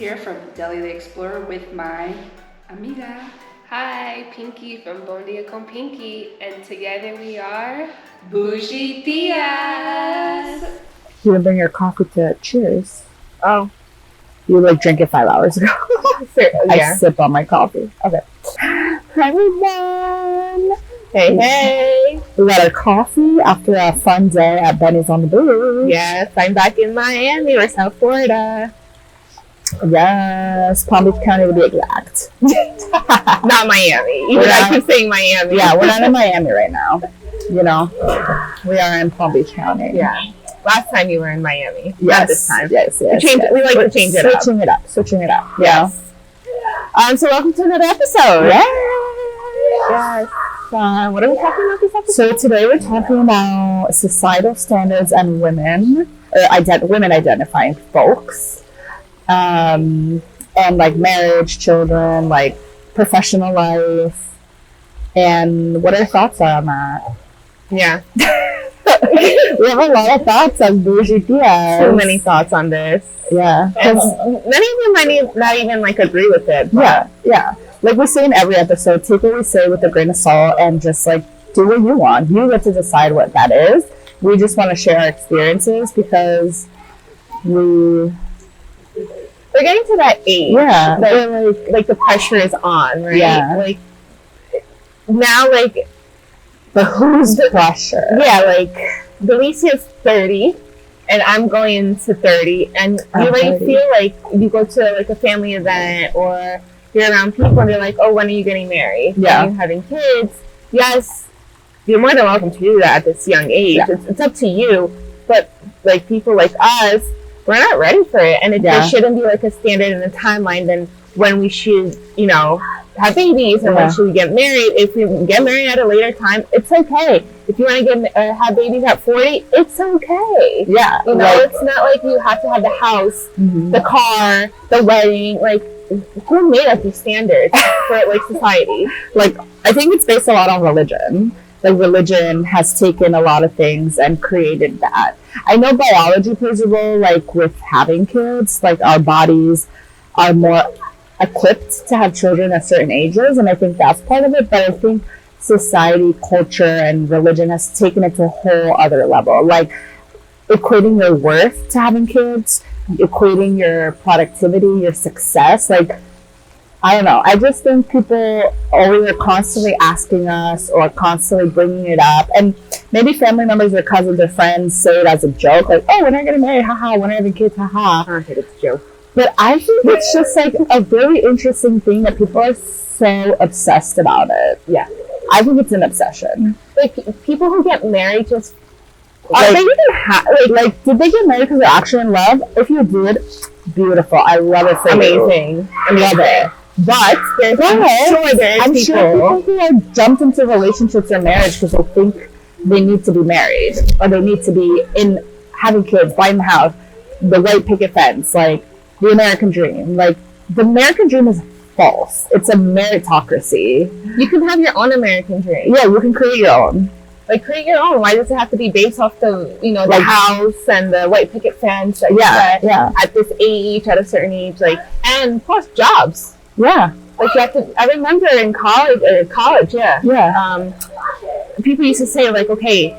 here from Deli the Explorer with my amiga. Hi, Pinky from Bon Dia con Pinky, and together we are Bougie Tias. You didn't bring your coffee to Cheers. Oh. You drank it 5 hours ago. Yeah. I sip on my coffee. Okay. Hi everyone. Hey. We got our coffee after a fun day at Benny's on the Beach. Yes, I'm back in Miami or South Florida. Yes, Palm Beach County to be exact. Not Miami. I keep saying Miami. Yeah, we're not in Miami right now. You know, we are in Palm Beach County. Yeah. Last time you were in Miami. Yes. Not this time. Yes. We like to change it up. Switching it up. Yes. So welcome to another episode. Yes. What are we talking about this episode? So today we're talking about societal standards and women identifying folks, and like marriage, children, like professional life, and what our thoughts are on that. Yeah. We have a lot of thoughts on Bougie Tias. So many thoughts on this. Yeah. And many of them might not even like agree with it. Yeah. Like we say in every episode, take what we say with a grain of salt and just like do what you want. You get to decide what that is. We just want to share our experiences because we're getting to that age. Yeah. Where like the pressure is on, right? Yeah. Like now, like. But who's the pressure? Yeah, like Delicia's 30 and I'm going into 30 and you already feel like you go to like a family event or you're around people and they're like, oh, when are you getting married? Yeah. When are you having kids? Yes, you're more than welcome to do that at this young age. Yeah. It's up to you. But like people like us, we're not ready for it. And there shouldn't be like a standard and a timeline then when we should, have babies and when should we get married. If we get married at a later time, it's okay. If you want to have babies at 40, it's okay. Yeah. It's not like you have to have the house, the car, the wedding. Like, who made up these standards for like society? Like, I think it's based a lot on religion. Like, religion has taken a lot of things and created that. I know biology plays a role, like with having kids. Like, our bodies are more equipped to have children at certain ages, and I think that's part of it. But I think society, culture, and religion has taken it to a whole other level, like equating your worth to having kids, equating your productivity, your success. Like, I don't know, I just think people are constantly asking us or constantly bringing it up, and maybe family members or cousins or friends say it as a joke, like, oh, when are you getting married, haha, when are you having kids, haha. I think it's a joke. But I think it's just like a very interesting thing that people are so obsessed about it. Yeah. I think it's an obsession. Like, people who get married just... did they get married because they're actually in love? If you did, beautiful. I love it for amazing. you. I love it. But I'm sure people who have jumped into relationships or marriage because they think they need to be married or they need to be in having kids, buying the house, the white picket fence, like the American dream. Like, the American dream is false. It's a meritocracy. You can have your own American dream. Yeah, you can create your own. Like, create your own. Why does it have to be based off the, the house and the white picket fence that you set at this age, at a certain age, like, and plus jobs. Yeah. Like, you have to, I remember in college, people used to say, like, okay,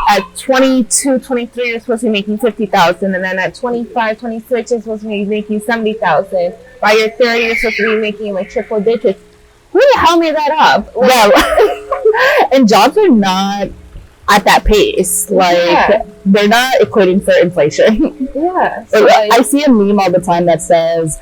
at 22, 23, you're supposed to be making $50,000, and then at 25, 26, you're supposed to be making $70,000. By your 30, you're supposed to be making like triple digits. Who the hell made that up? Well, and jobs are not at that pace. Like, they're not equating for inflation. Yeah. So I see a meme all the time that says,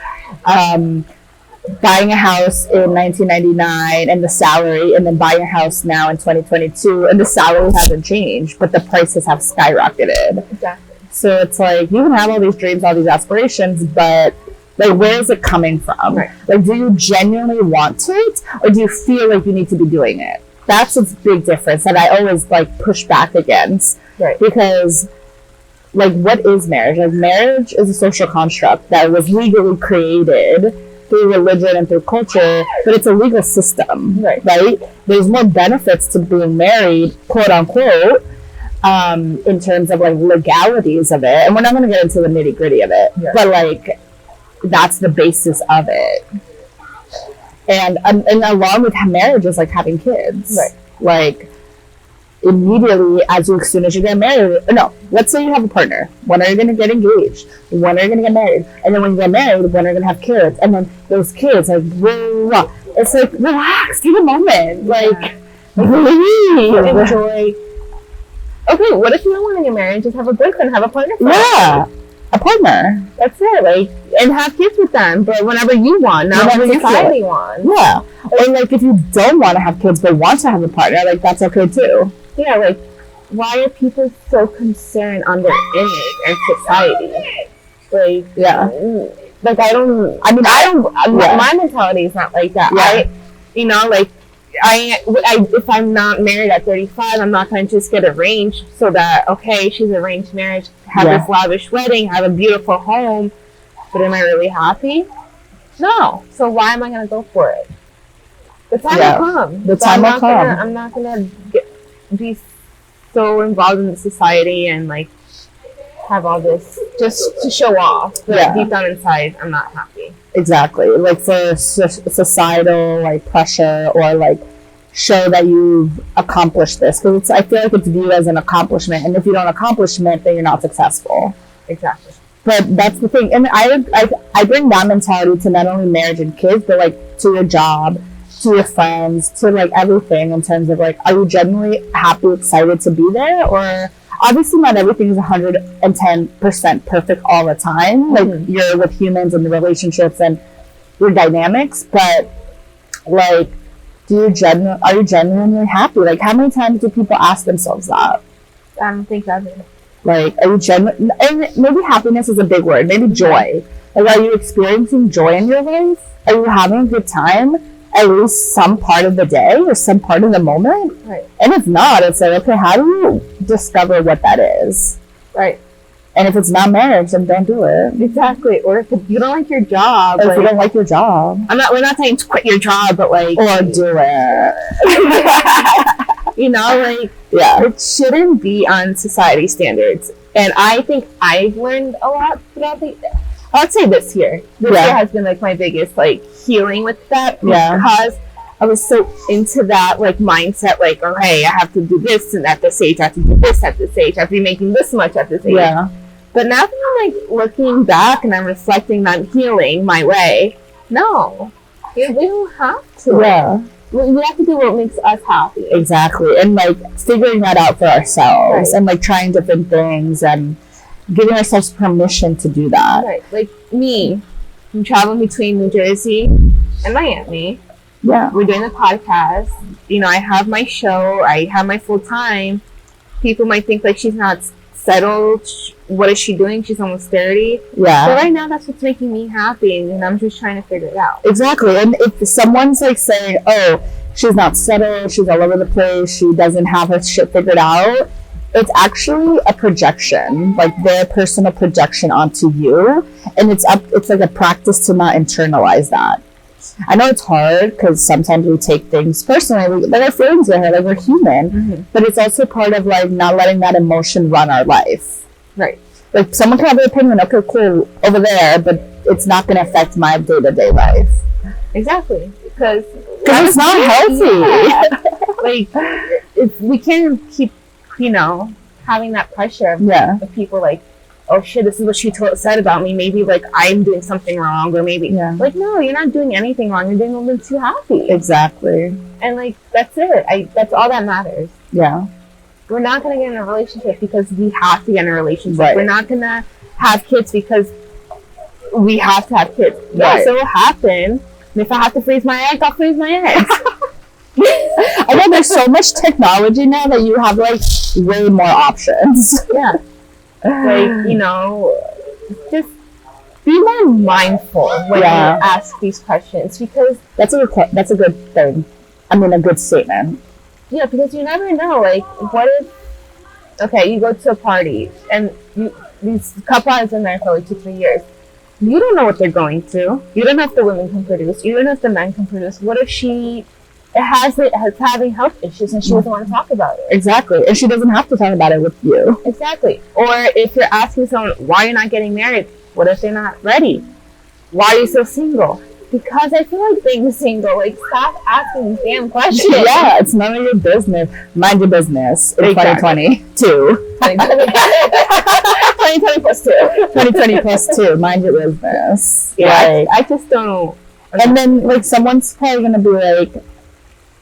buying a house in 1999 and the salary, and then buying a house now in 2022 and the salary hasn't changed, but the prices have skyrocketed. Exactly. So it's like, you can have all these dreams, all these aspirations, but like, where is it coming from? Right. Like, do you genuinely want it, or do you feel like you need to be doing it? That's a big difference that I always like push back against. Right. Because like, what is marriage? Like, marriage is a social construct that was legally created through religion and through culture, but it's a legal system, right? There's more benefits to being married, quote unquote, in terms of like legalities of it, and we're not going to get into the nitty gritty of it, but like that's the basis of it. And along with marriage is like having kids. Right. Like immediately as soon as you get married, no, let's say you have a partner. When are you going to get engaged? When are you going to get married? And then when you get married, when are you going to have kids? And then those kids, like, blah, it's like, relax, take a moment. Like, really enjoy. Okay, what if you don't want to get married? Just have a boyfriend, have a partner. Yeah, a partner. That's it. Like, and have kids with them, but whenever you want, not when society wants. Yeah. Or like if you don't want to have kids but want to have a partner, like that's okay too. Yeah, like why are people so concerned on their image and society? Like, yeah. Like my mentality is not like that. Yeah. If I'm not married at 35, I'm not going to just get arranged so that, okay, she's arranged marriage, have this lavish wedding, have a beautiful home, but am I really happy? No. So why am I going to go for it? The time will come. The time will come. I'm not going to be so involved in the society and like have all this just to show off. But deep down inside, I'm not happy. Exactly. Like for societal like pressure or like show that you've accomplished this. Because I feel like it's viewed as an accomplishment. And if you don't accomplish it, then you're not successful. Exactly. But that's the thing. And I bring that mentality to not only marriage and kids, but like to your job, to your friends, to like everything in terms of like, are you genuinely happy, excited to be there? Or obviously not everything is 110% perfect all the time. Like you're with humans and the relationships and your dynamics, but like, are you genuinely happy? Like how many times do people ask themselves that? I don't think ever. Like, are you genuine? And maybe happiness is a big word. Maybe joy. Like, are you experiencing joy in your life? Are you having a good time at least some part of the day or some part of the moment? Right. And if not, it's like, okay, how do you discover what that is? Right. And if it's not marriage, then don't do it. Exactly. Or if you don't like your job. Or if you don't like your job. We're not saying to quit your job, but like. Or do it. You know, like, it shouldn't be on society standards. And I think I've learned a lot throughout I'd say this year. This year has been like my biggest like healing with that because I was so into that like mindset, like, okay, I have to do this and at this age, I have to do this at this age, I have to be making this much at this age. Yeah. But now that I'm like looking back and I'm reflecting on healing my way, no, we don't have to. Yeah. We have to do what makes us happy. Exactly. And like figuring that out for ourselves and like trying different things and giving ourselves permission to do that. Right. Like me, I'm traveling between New Jersey and Miami. Yeah. We're doing a podcast. You know, I have my show. I have my full time. People might think like she's not settled. What is she doing? She's almost 30. Yeah. But right now, that's what's making me happy, and I'm just trying to figure it out. Exactly. And if someone's like saying, oh, she's not settled, she's all over the place, she doesn't have her shit figured out, it's actually a projection, like their personal projection onto you. And it's like a practice to not internalize that. I know it's hard because sometimes we take things personally, like our feelings are hurt, like we're human, but it's also part of like not letting that emotion run our life. Right. Like someone can have an opinion, okay, cool, over there, but it's not going to affect my day-to-day life. Exactly. Because it's not healthy. Yeah. Like, if we can't keep, having that pressure of people like, oh shit, this is what she said about me. Maybe like I'm doing something wrong, or maybe like, no, you're not doing anything wrong. You're doing what makes you happy. Exactly. And like, that's it. That's all that matters. Yeah. We're not going to get in a relationship because we have to get in a relationship. Right. We're not going to have kids because we have to have kids. Right. So it will happen. And if I have to freeze my egg, I'll freeze my eggs. I know there's so much technology now that you have like way more options. Yeah. Like, just be more mindful when you ask these questions, because that's a good thing. I mean, a good statement. Yeah, because you never know. Like, what if, okay, you go to a party and these couple is in there for like 2-3 years. You don't know what they're going through. You don't know if the women can produce. You don't know if the men can produce. What if she has having health issues and she doesn't want to talk about it? Exactly. And she doesn't have to talk about it with you. Exactly. Or if you're asking someone, why you're not getting married? What if they're not ready? why are you so single? Because I feel like being single. Like, stop asking these damn questions. Yeah, it's none of your business. Mind your business in Exactly. 2022. 2020 plus 2. 2020 plus 2. Mind your business. Yeah, Like, I just don't. and then, like, someone's probably going to be like,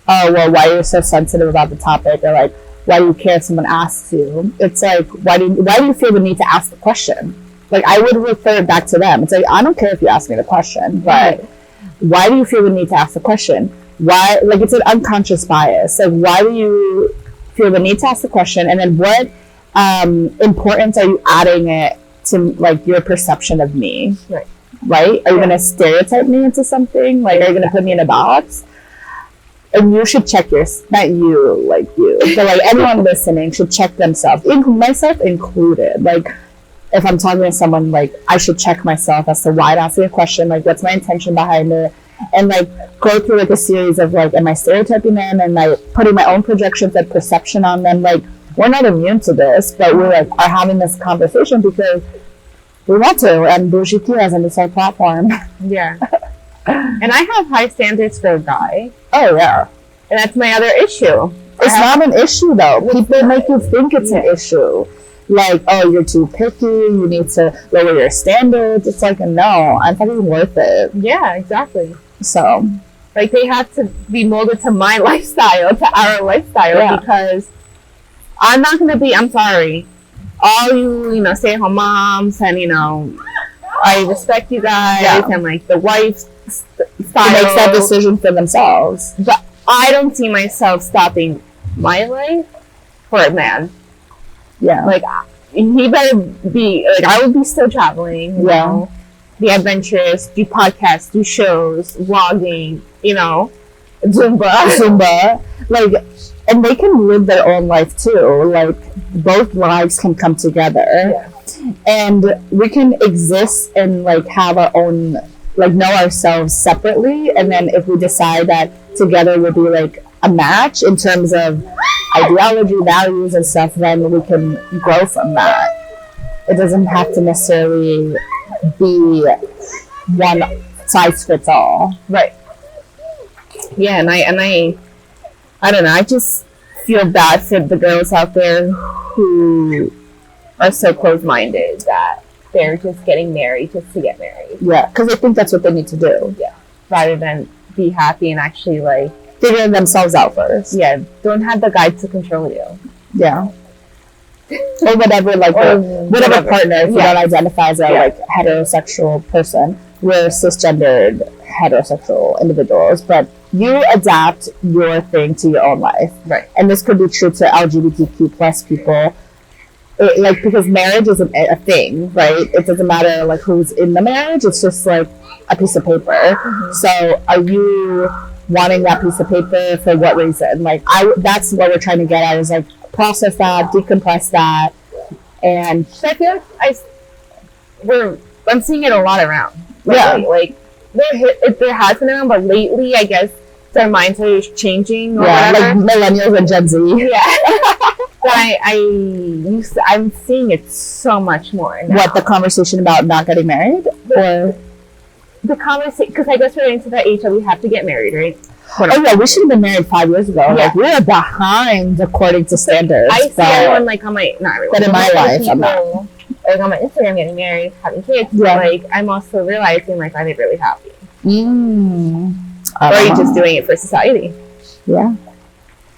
oh, well, why are you so sensitive about the topic? Or, like, why do you care if someone asks you? It's like, why do you feel the need to ask the question? Like, I would refer it back to them. It's like, I don't care if you ask me the question, but why do you feel the need to ask the question? Why, like, it's an unconscious bias. Like, why do you feel the need to ask the question? And then what importance are you adding it to, like, your perception of me? Right? Are you going to stereotype me into something? Like, are you going to put me in a box? And you should check not you, like you, but like anyone listening should check themselves, myself included. Like, if I'm talking to someone, like, I should check myself as to why I'm asking a question, like, what's my intention behind it, and like go through like a series of like, am I stereotyping them and like putting my own projections and perception on them? Like, we're not immune to this, but we're like are having this conversation because we want to, and Bougie Tias and this our platform. Yeah. And I have high standards for a guy. Oh yeah. And that's my other issue. It's not an issue though. People make you think it's an issue. Like, oh, you're too picky, you need to lower your standards. It's like, no, I'm fucking worth it. Yeah, exactly. So, like, they have to be molded to my lifestyle, to our lifestyle, because I'm not going to be, I'm sorry, all you know, stay-at-home moms, and, you know, I respect you guys, and, like, the wife's style. makes that decision for themselves. But I don't see myself stopping my life for a man. Yeah. Like, he better be, like, I would be still traveling, you know, be adventurous, do podcasts, do shows, vlogging, you know, Zumba. Like, and they can live their own life too. Like, both lives can come together. And we can exist and, like, have our own, like, know ourselves separately. And then if we decide that together will be, like, a match in terms of ideology, values, and stuff, then we can grow from that. It doesn't have to necessarily be one size fits all. Right. Yeah, and I don't know, I just feel bad for the girls out there who are so close-minded that they're just getting married just to get married. Yeah, because I think that's what they need to do. Yeah. Rather than be happy and actually, like, figuring themselves out first. Yeah, don't have the guy to control you. Yeah. Or whatever, like, whatever partner, if you don't identify as a, like, heterosexual person. We're cisgendered heterosexual individuals, but you adapt your thing to your own life. Right. And this could be true to LGBTQ plus people. Like, because marriage is a thing, right? It doesn't matter, like, who's in the marriage. It's just, like, a piece of paper. Mm-hmm. So are you wanting that piece of paper for what reason? Like, that's what we're trying to get at, is, like, process that, decompress that. And I feel like I'm seeing it a lot around lately. Yeah. Like, there has been around, but lately, I guess their minds are changing. Or like millennials and Gen Z. Yeah. But I'm seeing it so much more now. What, the conversation about not getting married? Or the conversation, because I guess we're into the age that we have to get married, right? Oh yeah, we should have been married 5 years ago. Yeah. Like, we're behind according to standards. I see everyone, like, on my, not everyone, but in my life, people, I'm not. like, on my Instagram getting married, having kids, but, like, I'm also realizing, like, are they really happy? Or are you just doing it for society? Yeah.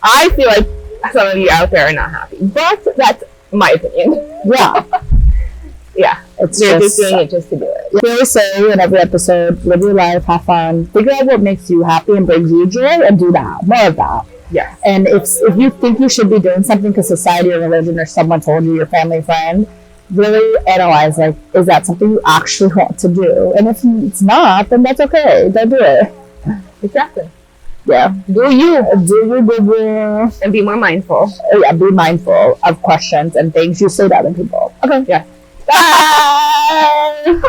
I feel like some of you out there are not happy, but that's my opinion. Yeah. Yeah. You're just doing it just to do it. We always say in every episode, live your life, have fun, figure out what makes you happy and brings you joy, and do that. More of that. Yeah. And if you think you should be doing something because society or religion or someone told you, your family friend, really analyze, like, is that something you actually want to do? And if it's not, then that's okay. Don't do it. Exactly. Yeah. Do you, boo-boo. And be more mindful. Yeah, be mindful of questions and things you say to other people. Okay. Yeah. Bye!